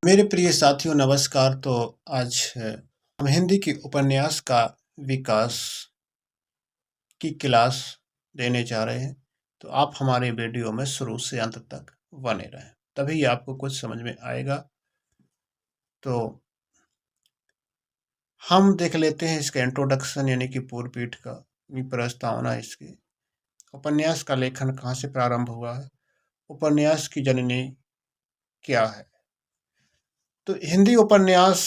मेरे प्रिय साथियों नमस्कार। तो आज हम हिंदी के उपन्यास का विकास की क्लास देने जा रहे हैं। तो आप हमारे वीडियो में शुरू से अंत तक बने रहें, तभी आपको कुछ समझ में आएगा। तो हम देख लेते हैं इसका इंट्रोडक्शन यानी कि पूर्व पीठ का प्रस्तावना। इसके उपन्यास का लेखन कहाँ से प्रारंभ हुआ है, उपन्यास की जननी क्या है। तो हिंदी उपन्यास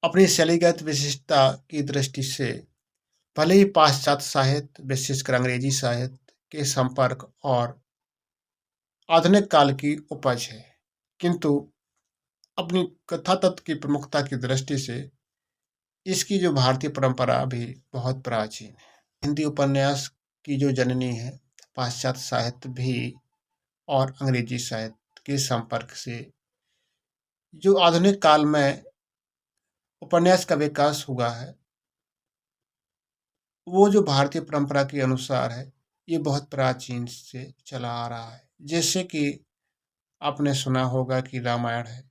अपनी शैलीगत विशिष्टता की दृष्टि से भले ही पाश्चात्य साहित्य विशेषकर अंग्रेजी साहित्य के संपर्क और आधुनिक काल की उपज है, किंतु अपनी कथा तत्व की प्रमुखता की दृष्टि से इसकी जो भारतीय परंपरा भी बहुत प्राचीन है। हिंदी उपन्यास की जो जननी है, पाश्चात्य साहित्य भी और अंग्रेजी साहित्य के संपर्क से जो आधुनिक काल में उपन्यास का विकास हुआ है, वो जो भारतीय परंपरा के अनुसार है, ये बहुत प्राचीन से चला आ रहा है। जैसे कि आपने सुना होगा कि रामायण है,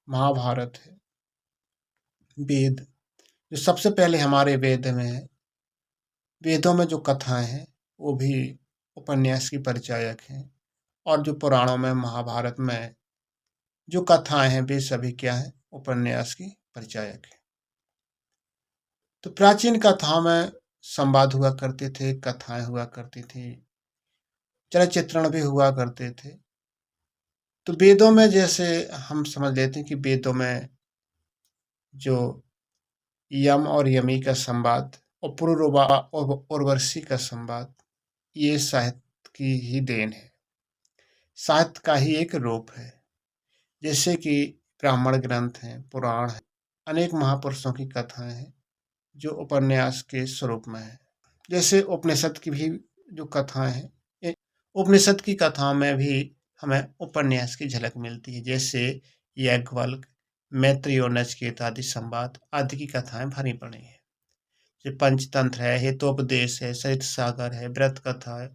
महाभारत है, वेद जो सबसे पहले हमारे वेद में है। वेदों में जो कथाएं हैं वो भी उपन्यास की परिचायक हैं, और जो पुराणों में महाभारत में जो कथाएं हैं वे सभी क्या हैं, उपन्यास की परिचायक हैं। तो प्राचीन कथाओं में संवाद हुआ करते थे, कथाएं हुआ करती थी, चलचित्रण भी हुआ करते थे। तो वेदों में जैसे हम समझ लेते हैं कि वेदों में जो यम और यमी का संवाद और पुरुरवा और उर्वशी का संवाद, ये साहित्य की ही देन है, साहित्य का ही एक रूप है। जैसे कि ब्राह्मण ग्रंथ हैं, पुराण हैं, अनेक महापुरुषों की कथाएं हैं जो उपन्यास के स्वरूप में है। जैसे उपनिषद की भी जो कथाएं हैं, उपनिषद की कथाओं में भी हमें उपन्यास की झलक मिलती है। जैसे याज्ञवल्क्य, मैत्रेय और नचिकेता आदि संवाद आदि की कथाएं भरी पड़ी हैं। जैसे पंचतंत्र है, हितोपदेश है, सरित सागर है, व्रत कथा है,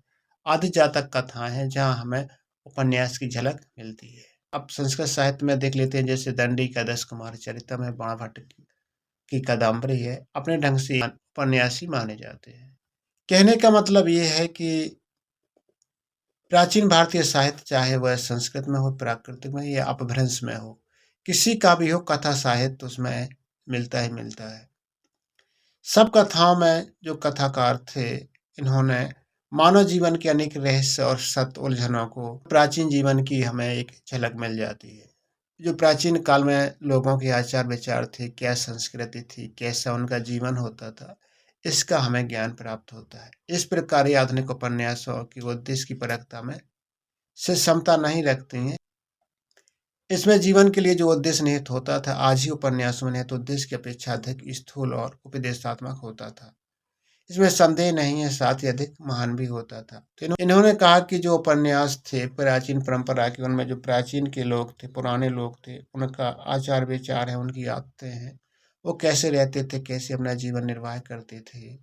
आदि जातक कथाएं हैं जहाँ हमें उपन्यास की झलक मिलती है। अब संस्कृत साहित्य में देख लेते हैं, जैसे दंडी का 10 कुमार चरितम है, बाणभट्ट की कादम्बरी है, अपने ढंग से उपन्यासी माने जाते हैं। कहने का मतलब ये है कि प्राचीन भारतीय साहित्य, चाहे वह संस्कृत में हो, प्राकृतिक में या अपभ्रंश में हो, किसी का भी हो, कथा साहित्य उसमें मिलता ही मिलता है। सब कथाओं में जो कथाकार थे, इन्होंने मानव जीवन के अनेक रहस्य और सत्य उलझनों को, प्राचीन जीवन की हमें एक झलक मिल जाती है। जो प्राचीन काल में लोगों के आचार विचार थे, क्या संस्कृति थी, कैसा उनका जीवन होता था, इसका हमें ज्ञान प्राप्त होता है। इस प्रकार ये आधुनिक उपन्यासों की उद्देश्य की परखता में से समता नहीं रखती हैं। इसमें जीवन के लिए जो उद्देश्य निहित होता था, आज ही उपन्यासों में निहित उद्देश्य की अपेक्षा अधिक स्थूल और उपदेशात्मक होता था। इसमें संदेह नहीं है, साथ ही अधिक महान भी होता था। तो इन्होंने कहा कि जो उपन्यास थे प्राचीन परंपरा के, उनमें जो प्राचीन के लोग थे, पुराने लोग थे, उनका आचार विचार है, उनकी आदतें हैं, वो कैसे रहते थे, कैसे अपना जीवन निर्वाह करते थे,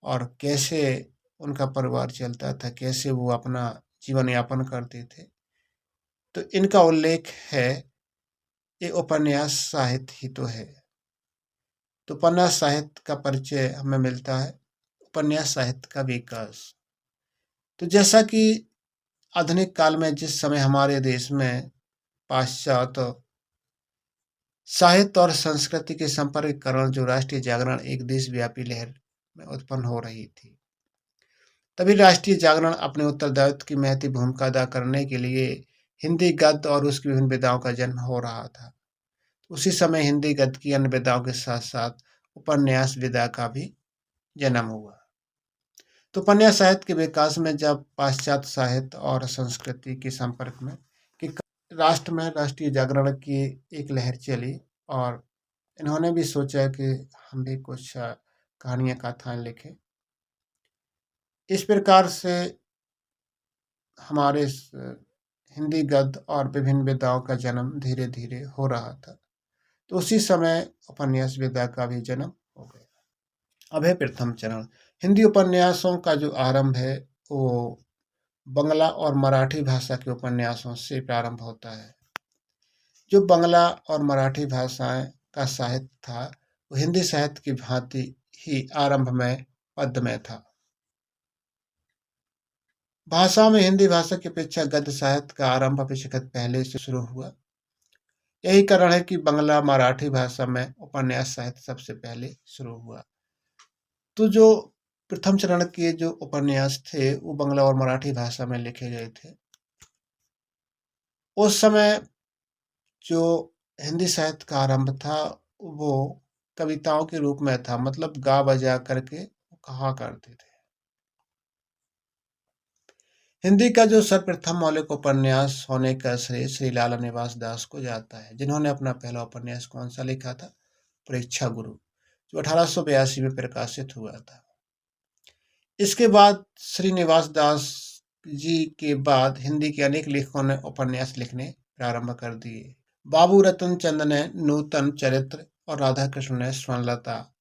और कैसे उनका परिवार चलता था, कैसे वो अपना जीवन यापन करते थे। तो इनका उल्लेख है। ये उपन्यास साहित्य ही तो है। तो उपन्यास साहित्य का परिचय हमें मिलता है, उपन्यास साहित्य का विकास। तो जैसा कि आधुनिक काल में जिस समय हमारे देश में पाश्चात्य साहित्य और संस्कृति के संपर्ककरण, जो राष्ट्रीय जागरण एक देशव्यापी लहर में उत्पन्न हो रही थी, तभी राष्ट्रीय जागरण अपने उत्तरदायित्व की महती भूमिका अदा करने के लिए हिंदी गद्य और उसकी विभिन्न विधाओं का जन्म हो रहा था। उसी समय हिंदी गद्य की अन्य विधाओं के साथ साथ उपन्यास विधा का भी जन्म हुआ। तो उपन्यास साहित्य के विकास में जब पाश्चात्य साहित्य और संस्कृति के संपर्क में कि राष्ट्र में राष्ट्रीय जागरण की एक लहर चली, और इन्होंने भी सोचा कि हम भी कुछ कहानियाँ कथाएं लिखें। इस प्रकार से हमारे हिंदी गद्य और विभिन्न विधाओं का जन्म धीरे धीरे हो रहा था। तो उसी समय उपन्यास विधा का भी जन्म हो गया। अब है प्रथम चरण। हिंदी उपन्यासों का जो आरंभ है वो बंगला और मराठी भाषा के उपन्यासों से प्रारंभ होता है। जो बांग्ला और मराठी भाषाएं का साहित्य था वो हिंदी साहित्य की भांति ही आरंभ में पद्य में था। भाषा में हिंदी भाषा की अपेक्षा गद्य साहित्य का आरंभ अपेक्षाकृत पहले से शुरू हुआ। यही कारण है कि बांग्ला मराठी भाषा में उपन्यास साहित्य सबसे पहले शुरू हुआ। तो जो प्रथम चरण के जो उपन्यास थे वो बांग्ला और मराठी भाषा में लिखे गए थे। उस समय जो हिंदी साहित्य का आरंभ था वो कविताओं के रूप में था, मतलब गा बजा करके कहा करते थे। हिंदी का जो सर्वप्रथम मौलिक उपन्यास होने का श्रेय श्री लाला निवास दास को जाता है, जिन्होंने अपना पहला उपन्यास कौन सा लिखा था? परीक्षा गुरु, जो 1882 में प्रकाशित हुआ था। इसके बाद श्रीनिवास दास जी के बाद हिंदी के अनेक लेखकों ने उपन्यास लिखने प्रारंभ कर दिए। बाबू रतन चंद ने नूतन चरित्र और राधा कृष्ण ने स्वर्णलता,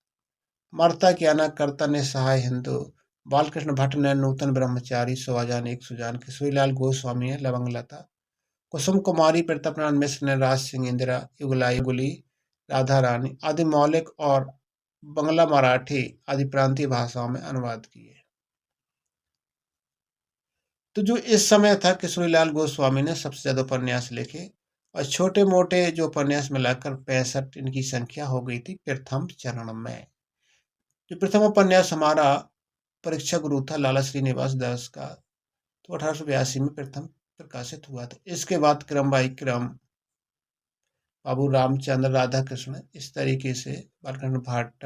मर्ता ज्ञाना कर्ता ने सहाय हिंदू, बालकृष्ण भट्ट ने नूतन ब्रह्मचारी, सौजान एक सुजान, किशोरीलाल गोस्वामी ने लवंगलता, कुसुम कुमारी प्रतापनाथ मिश्र ने राज सिंह इंदिरा, युगलाई गुली, राधा रानी आदि मौलिक और बंगला मराठी आदि प्रांतीय भाषाओं में अनुवाद किए। तो जो इस समय था किशोरीलाल गोस्वामी ने सबसे ज्यादा उपन्यास लिखे और छोटे मोटे जो उपन्यास मिलाकर 65 इनकी संख्या हो गई थी प्रथम चरण में। जो प्रथम उपन्यास हमारा परीक्षा गुरु था लाला श्रीनिवास दास का, तो 1882 में प्रथम प्रकाशित हुआ था। इसके बाद क्रम बाई क्रम बाबू रामचंद्र, राधा कृष्ण, इस तरीके से बालकृष्ण भट्ट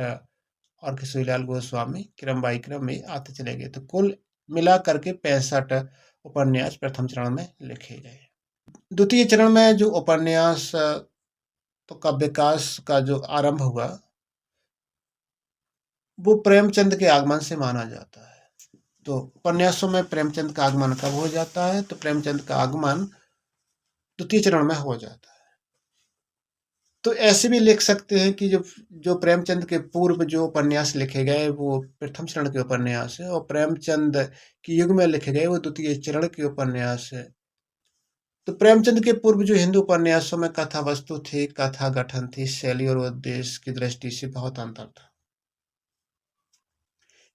और किशोरीलाल गोस्वामी क्रम बाई क्रम में आते चले गए। तो कुल मिला करके 65 उपन्यास प्रथम चरण में लिखे गए। द्वितीय चरण में जो उपन्यास तो का विकास का जो आरंभ हुआ वो प्रेमचंद के आगमन से माना जाता है। तो उपन्यासों में प्रेमचंद का आगमन कब हो जाता है? तो प्रेमचंद का आगमन द्वितीय चरण में हो जाता है। तो ऐसे भी लिख सकते हैं कि जो जो प्रेमचंद के पूर्व जो उपन्यास लिखे गए वो प्रथम चरण के उपन्यास है और प्रेमचंद के युग में लिखे गए वो द्वितीय चरण के उपन्यास है। तो प्रेमचंद के पूर्व जो हिंदू उपन्यासों में कथा वस्तु थी, कथा गठन थी, शैली और उद्देश्य की दृष्टि से बहुत अंतर था,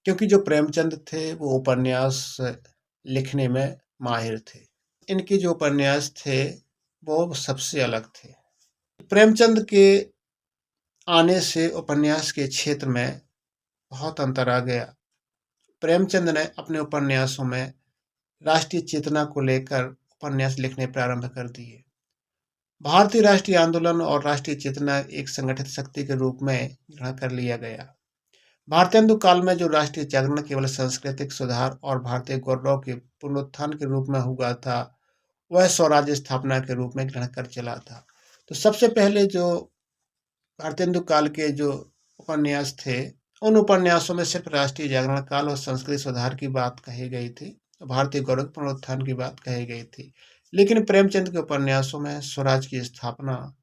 क्योंकि जो प्रेमचंद थे वो उपन्यास लिखने में माहिर थे। इनके जो उपन्यास थे वो सबसे अलग थे। प्रेमचंद के आने से उपन्यास के क्षेत्र में बहुत अंतर आ गया। प्रेमचंद ने अपने उपन्यासों में राष्ट्रीय चेतना को लेकर उपन्यास लिखने प्रारंभ कर दिए। भारतीय राष्ट्रीय आंदोलन और राष्ट्रीय चेतना एक संगठित शक्ति के रूप में ग्रहण कर लिया गया। भारतेंदु काल में जो राष्ट्रीय जागरण केवल सांस्कृतिक सुधार और भारतीय गौरव के पुनरुत्थान के रूप में हुआ था, वह स्वराज्य स्थापना के रूप में ग्रहण कर चला था। तो सबसे पहले जो भारतेंदु काल के जो उपन्यास थे उन उपन्यासों में सिर्फ राष्ट्रीय जागरण काल और संस्कृति सुधार की बात कही गई थी, भारतीय गौरव पुनरुत्थान की बात कही गई थी। लेकिन प्रेमचंद के उपन्यासों में स्वराज की स्थापना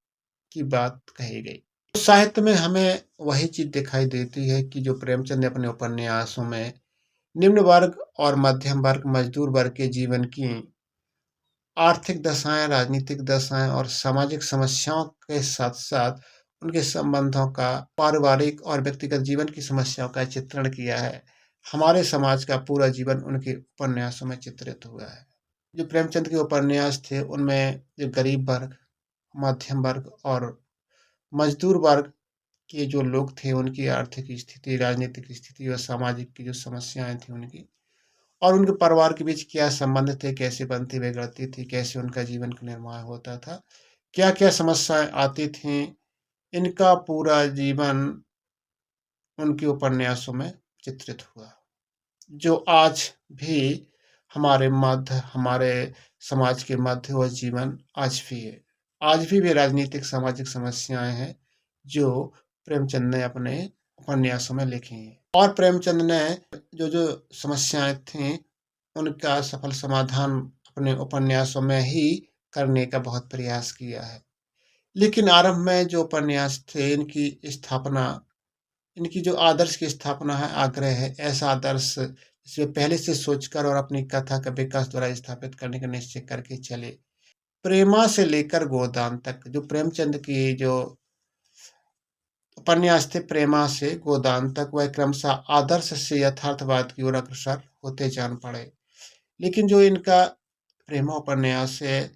की बात कही गई। साहित्य में हमें वही चीज दिखाई देती है कि जो प्रेमचंद ने अपने उपन्यासों में निम्न वर्ग और मध्यम वर्ग, मजदूर वर्ग के जीवन की आर्थिक दशाएं, राजनीतिक दशाएं और सामाजिक समस्याओं के साथ साथ उनके संबंधों का, पारिवारिक और व्यक्तिगत जीवन की समस्याओं का चित्रण किया है। हमारे समाज का पूरा जीवन उनके उपन्यासों में चित्रित हुआ है। जो प्रेमचंद के उपन्यास थे उनमें जो गरीब वर्ग, मध्यम वर्ग और मजदूर वर्ग के जो लोग थे उनकी आर्थिक स्थिति, राजनीतिक स्थिति और सामाजिक की जो समस्याएं थी उनकी, और उनके परिवार के बीच क्या संबंध थे, कैसे बनती बिगड़ती थी, कैसे उनका जीवन का निर्माण होता था, क्या क्या समस्याएं आती थीं, इनका पूरा जीवन उनके उपन्यासों में चित्रित हुआ, जो आज भी हमारे समाज के मध्य वह जीवन आज भी है। आज भी राजनीतिक सामाजिक समस्याएं हैं जो प्रेमचंद ने अपने उपन्यासों में लिखी हैं। और प्रेमचंद ने जो जो समस्याएं थीं उनका सफल समाधान अपने उपन्यासों में ही करने का बहुत प्रयास किया है। लेकिन आरंभ में जो उपन्यास थे इनकी जो आदर्श की स्थापना है, आग्रह है, ऐसा आदर्श इसे पहले से सोचकर और अपनी कथा का विकास द्वारा स्थापित करने का निश्चय करके चले। प्रेमा से लेकर गोदान तक, जो प्रेमचंद की जो उपन्यास थे प्रेमा से गोदान तक, वह क्रमशः आदर्श से यथार्थवाद की ओर अग्रसर होते जान पड़े। लेकिन जो इनका प्रेमा उपन्यास है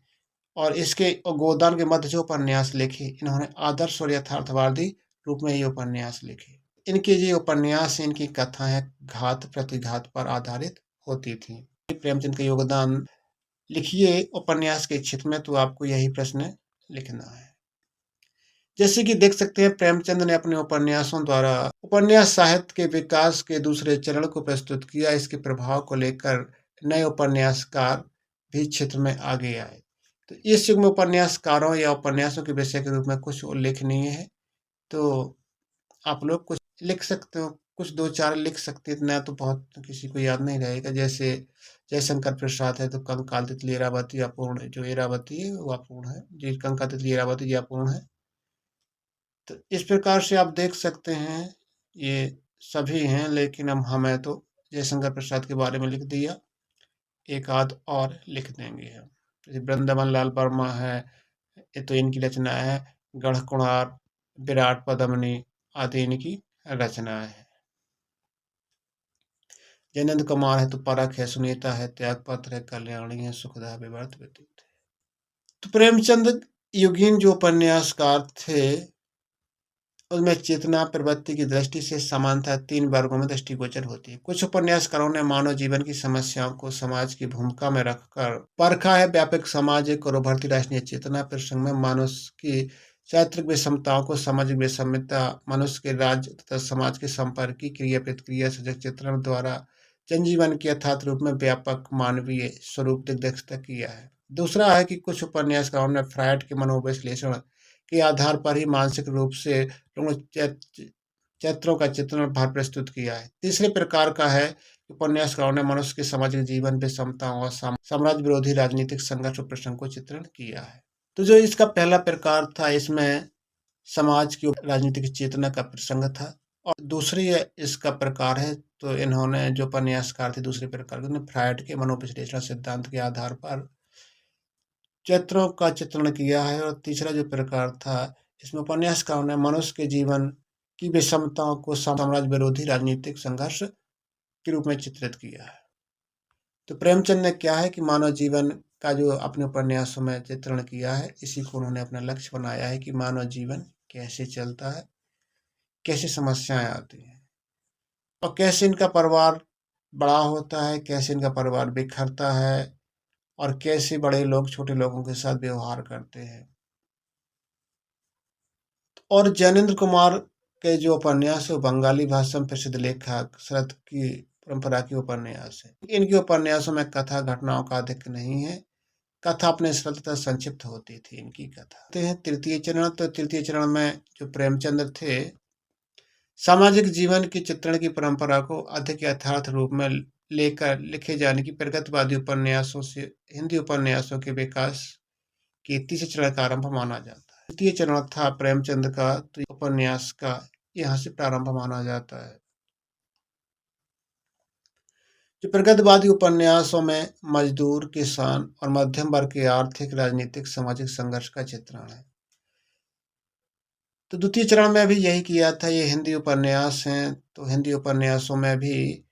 और इसके गोदान के मध्य जो उपन्यास लिखे, इन्होंने आदर्श और यथार्थवादी रूप में ये उपन्यास लिखे। इनके ये उपन्यास, इनकी कथाएं घात प्रतिघात पर आधारित होती थी। प्रेमचंद का योगदान लिखिए उपन्यास के क्षेत्र में, तो आपको यही प्रश्न लिखना है। जैसे कि देख सकते हैं, प्रेमचंद ने अपने उपन्यासों द्वारा उपन्यास साहित्य के विकास के दूसरे चरण को प्रस्तुत किया। इसके प्रभाव को लेकर नए उपन्यासकार भी क्षेत्र में आगे आए। तो इस युग में उपन्यासकारों या उपन्यासों के विषय के रूप में कुछ उल्लेखनीय है, तो आप लोग कुछ लिख सकते हो, कुछ 2-4 लिख सकते हैं, इतना तो बहुत किसी को याद नहीं रहेगा। जैसे जयशंकर प्रसाद है तो कंकाल तितली इरावती अपूर्ण है, जो इरावती है वो अपूर्ण है जी, कंकाल तितली इरावती जी अपूर्ण है। तो इस प्रकार से आप देख सकते हैं, ये सभी हैं, लेकिन अब हमें तो जयशंकर प्रसाद के बारे में लिख दिया, एक आध और लिख देंगे हम। जैसे वृंदावन लाल वर्मा है, ये तो इनकी रचना है। गढ़ कुणार, विराट पदमनी आदि इनकी रचना है। जयनंद कुमार है तो परख है, सुनीता है, त्यागपत्र है, कल्याणी है, सुखदा विवर्त व्यतीत है। तो प्रेमचंद युगीन जो उपन्यासकार थे, उसमें चेतना प्रवृत्ति की दृष्टि से समानता 3 वर्गों में दृष्टिगोचर होती है। कुछ उपन्यासकारों ने मानव जीवन की समस्याओं को समाज की भूमिका में रखकर परखा है। व्यापक सामाजिक और उभरती राष्ट्रीय चेतना प्रसंग में मनुष्य की चारित्रिक विषमताओं को, सामाजिक विषमता, मनुष्य के राज्य तथा समाज के संपर्क की क्रिया प्रतिक्रिया सजग चित्रण द्वारा जनजीवन के यथार्थ रूप में व्यापक मानवीय स्वरूप दिग्दर्शित किया है। दूसरा है कि कुछ उपन्यासकारों ने फ्रायड के मनोविश्लेषण के आधार पर ही मानसिक रूप से चरित्रों का चित्रण भार प्रस्तुत किया है। तीसरे प्रकार का है उपन्यासकारों ने मनुष्य के सामाजिक जीवन विषमताओं और साम्राज्य विरोधी राजनीतिक संघर्ष और प्रसंग को चित्रण किया है। तो जो इसका पहला प्रकार था, इसमें समाज की राजनीतिक चेतना का प्रसंग था, और दूसरी इसका प्रकार है, तो इन्होंने जो उपन्यासकार थे दूसरे प्रकार के, फ्रायड के मनोविश्लेषण सिद्धांत के आधार पर चरित्रों का चित्रण किया है। और तीसरा जो प्रकार था, इसमें उपन्यासकारों ने मनुष्य के जीवन की विषमताओं को साम्राज्य विरोधी राजनीतिक संघर्ष के रूप में चित्रित किया है। तो प्रेमचंद ने क्या है कि मानव जीवन का जो अपने उपन्यासों में चित्रण किया है, इसी को उन्होंने अपना लक्ष्य बनाया है कि मानव जीवन कैसे चलता है, कैसे समस्याएं आती हैं, और कैसे इनका परिवार बड़ा होता है, कैसे इनका परिवार बिखरता है, और कैसे बड़े लोग छोटे लोगों के साथ व्यवहार करते हैं। और ज्ञानेंद्र कुमार के जो उपन्यास है, बंगाली भाषा में प्रसिद्ध लेखक शरद की परंपरा के उपन्यास है। इनके उपन्यासों में कथा घटनाओं का अधिक नहीं है, कथा अपने सरल तथा संक्षिप्त होती थी इनकी कथा। तृतीय चरण, तो तृतीय चरण में जो प्रेमचंद्र थे, सामाजिक जीवन के चित्रण की परंपरा को अधिक यथार्थ रूप में लेकर लिखे जाने की प्रगतिवादी उपन्यासों से हिंदी उपन्यासों के विकास के तीसरे चरण का आरंभ माना जाता है। तृतीय चरण था प्रेमचंद का, तो उपन्यास का यहाँ से प्रारंभ माना जाता है। जो प्रगतिवादी उपन्यासों में मजदूर, किसान और मध्यम वर्ग के आर्थिक, राजनीतिक, सामाजिक संघर्ष का चित्रण है। तो द्वितीय चरण में भी यही किया था। ये हिंदी उपन्यास हैं, तो हिंदी उपन्यासों में भी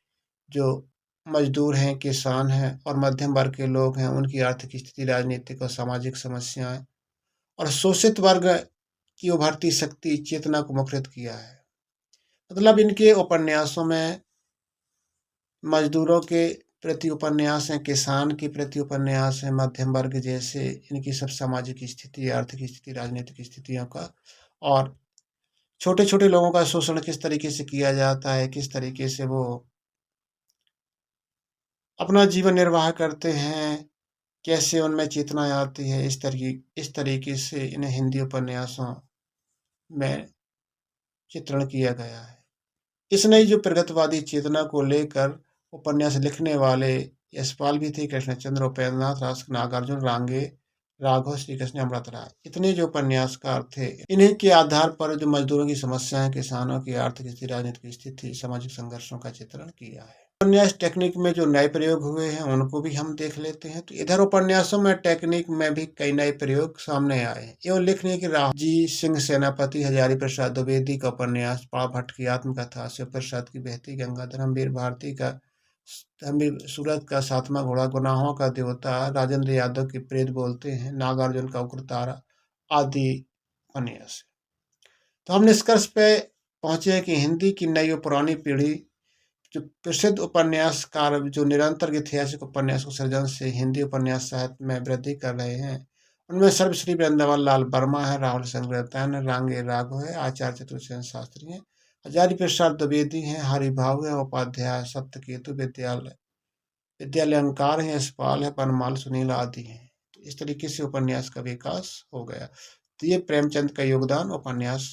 जो मजदूर हैं, किसान हैं और मध्यम वर्ग के लोग हैं, उनकी आर्थिक स्थिति, राजनीतिक और सामाजिक समस्याएं और शोषित वर्ग की उभरती शक्ति चेतना को मुखरित किया है। मतलब इनके उपन्यासों में मजदूरों के प्रति उपन्यास हैं, किसान के प्रति उपन्यास हैं, मध्यम वर्ग जैसे इनकी सब सामाजिक स्थिति, आर्थिक स्थिति, राजनीतिक स्थितियों का, और छोटे छोटे लोगों का शोषण किस तरीके से किया जाता है, किस तरीके से वो अपना जीवन निर्वाह करते हैं, कैसे उनमें चेतना आती है, इस तरीके से इन्हें हिंदी उपन्यासों में चित्रण किया गया है। इस नई जो प्रगतिवादी चेतना को लेकर उपन्यास लिखने वाले यशपाल भी थे, कृष्णचंद्र, उपेंद्रनाथ, रास, नागार्जुन, रांगे, राघव, श्री कृष्ण, अमृत राय, इतने जो उपन्यासकार थे, इन्हीं के आधार पर जो मजदूरों की समस्याएं, किसानों की आर्थिक स्थिति, राजनीतिक स्थिति, सामाजिक संघर्षों का चित्रण किया है। उपन्यास टेक्निक में जो नए प्रयोग हुए हैं उनको भी हम देख लेते हैं। तो इधर उपन्यासों में टेक्निक में भी कई नए प्रयोग सामने आए हैं। एवं लिखने की राह जी सिंह सेनापति, हजारी प्रसाद द्विवेदी का उपन्यास, पा भट्ट की आत्मकथा, शिव प्रसाद की बहती गंगा, धर्मवीर भारती का धर्मवीर सूरत का सातवां घोड़ा, गुनाहों का देवता, राजेंद्र यादव की प्रेत बोलते हैं, नागार्जुन का उग्रतारा आदि उपन्यास। तो हम निष्कर्ष पे पहुंचे कि हिंदी की नई और पुरानी पीढ़ी जो प्रसिद्ध उपन्यासकार जो निरंतर ऐतिहासिक उपन्यास के सृजन से हिंदी उपन्यास साहित्य में वृद्धि कर रहे हैं, उनमें सर्वश्री वृंदावन लाल वर्मा है, राहुल संग्रहतन है, रांगे राघव है, आचार्य चतुर्सेन शास्त्री हैं, हजारी प्रसाद द्विवेदी हैं, हरिभाव है, उपाध्याय, सत्यकेतु विद्यालय विद्यालंकार है, यशपाल है, बनमाल, सुनील आदि हैं। तो इस तरीके से उपन्यास का विकास हो गया। तो ये प्रेमचंद का योगदान उपन्यास